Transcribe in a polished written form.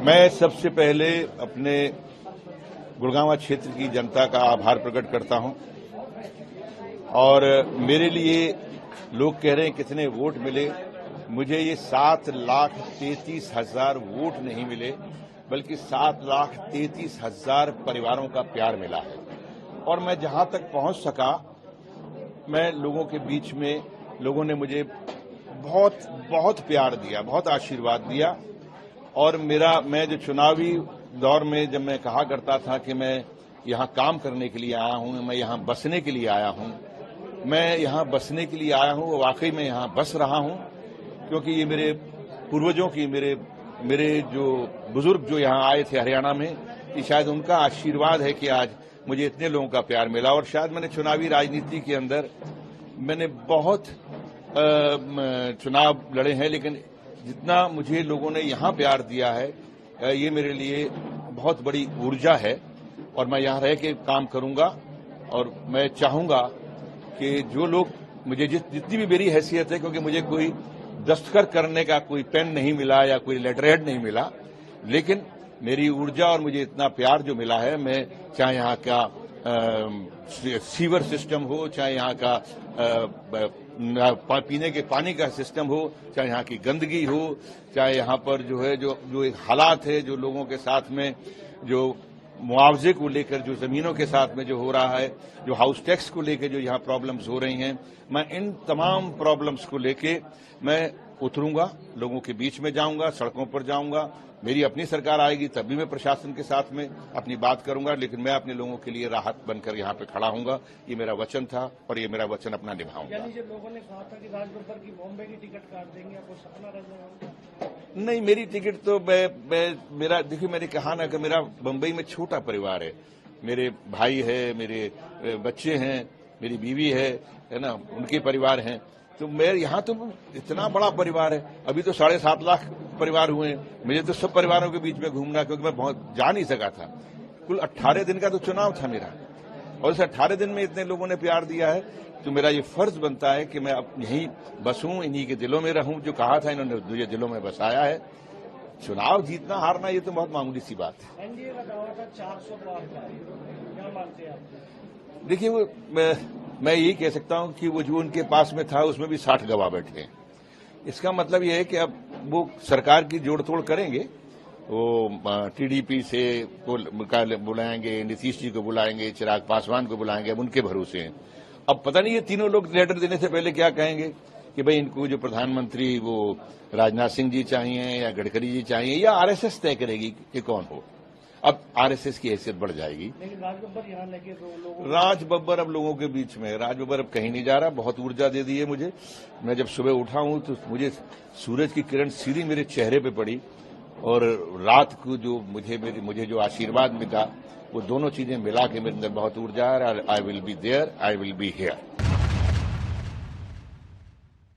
मैं सबसे पहले अपने गुड़गांव क्षेत्र की जनता का आभार प्रकट करता हूं और मेरे लिए लोग कह रहे हैं कितने वोट मिले। मुझे ये 7,33,000 वोट नहीं मिले, बल्कि 7,33,000 परिवारों का प्यार मिला है। और मैं जहां तक पहुंच सका, मैं लोगों के बीच में, लोगों ने मुझे बहुत बहुत प्यार दिया, बहुत आशीर्वाद दिया। और मैं जो चुनावी दौर में जब मैं कहा करता था कि मैं यहां काम करने के लिए आया हूं, मैं यहां बसने के लिए आया हूं, मैं यहां बसने के लिए आया हूं, वो वाकई में यहां बस रहा हूं, क्योंकि ये मेरे पूर्वजों की, मेरे जो बुजुर्ग जो यहां आए थे हरियाणा में, कि शायद उनका आशीर्वाद है कि आज मुझे इतने लोगों का प्यार मिला। और शायद मैंने चुनावी राजनीति के अंदर मैंने बहुत चुनाव लड़े हैं, लेकिन जितना मुझे लोगों ने यहां प्यार दिया है, ये मेरे लिए बहुत बड़ी ऊर्जा है। और मैं यहां रह के काम करूंगा और मैं चाहूंगा कि जो लोग मुझे जितनी भी मेरी हैसियत है, क्योंकि मुझे कोई दस्तखत करने का कोई पेन नहीं मिला या कोई लेटरहेड नहीं मिला, लेकिन मेरी ऊर्जा और मुझे इतना प्यार जो मिला है, मैं चाहे यहाँ का सीवर सिस्टम हो, चाहे यहाँ का पीने के पानी का सिस्टम हो, चाहे यहाँ की गंदगी हो, चाहे यहाँ पर जो है जो एक हालात है, जो लोगों के साथ में जो मुआवजे को लेकर, जो जमीनों के साथ में जो हो रहा है, जो हाउस टैक्स को लेकर जो यहाँ प्रॉब्लम्स हो रही हैं, मैं इन तमाम प्रॉब्लम्स को लेके मैं उतरूंगा, लोगों के बीच में जाऊंगा, सड़कों पर जाऊंगा। मेरी अपनी सरकार आएगी तब भी मैं प्रशासन के साथ में अपनी बात करूंगा, लेकिन मैं अपने लोगों के लिए राहत बनकर यहाँ पे खड़ा हूंगा। ये मेरा वचन था और ये मेरा वचन अपना निभाऊंगा। यानी जो लोगों ने कहा था कि राज बब्बर की बॉम्बे की टिकट काट देंगे, आपको सपना रह जाएगा? नहीं, मेरी टिकट तो मेरा देखिए, मैंने कहा ना कि मेरा बम्बई में छोटा परिवार है। मेरे भाई है, मेरे बच्चे हैं, मेरी बीवी है ना, उनके परिवार हैं। तो मैं यहाँ तो इतना बड़ा परिवार है, अभी तो 7.5 लाख परिवार हुए हैं। मुझे तो सब परिवारों के बीच में घूमना, क्योंकि मैं बहुत जा नहीं सका था। कुल 18 दिन का तो चुनाव था मेरा, और इस 18 दिन में इतने लोगों ने प्यार दिया है, तो मेरा ये फर्ज बनता है कि मैं अब यहीं बसूं, इन्हीं के दिलों में रहूं। जो कहा था इन्होंने, मुझे दिलों में बसाया है। चुनाव जीतना हारना ये तो बहुत मामूली सी बात है। एनडीए का दावा था 400 पार का, क्या मानते हैं आप? देखिए, वो मैं यही कह सकता हूं कि वो जो उनके पास में था उसमें भी 60 गवाह बैठे हैं। इसका मतलब यह है कि अब वो सरकार की जोड़ तोड़ करेंगे। वो टीडीपी से बुलाएंगे, नीतीश जी को बुलाएंगे, चिराग पासवान को बुलाएंगे, अब उनके भरोसे हैं। अब पता नहीं ये तीनों लोग लेटर देने से पहले क्या कहेंगे कि भाई इनको जो प्रधानमंत्री वो राजनाथ सिंह जी चाहिए या गडकरी जी चाहिए, या आरएसएस तय करेगी कि कौन हो। अब आरएसएस की हैसियत बढ़ जाएगी। लेकिन राज बब्बर यहाँ लेके राज बब्बर अब लोगों के बीच में, राज बब्बर अब कहीं नहीं जा रहा। बहुत ऊर्जा दे दी है मुझे। मैं जब सुबह उठा हूं तो मुझे सूरज की किरण सीधी मेरे चेहरे पे पड़ी, और रात को जो मुझे जो आशीर्वाद मिला, वो दोनों चीजें मिला के मेरे अंदर बहुत ऊर्जा है। I will be there, I will be here.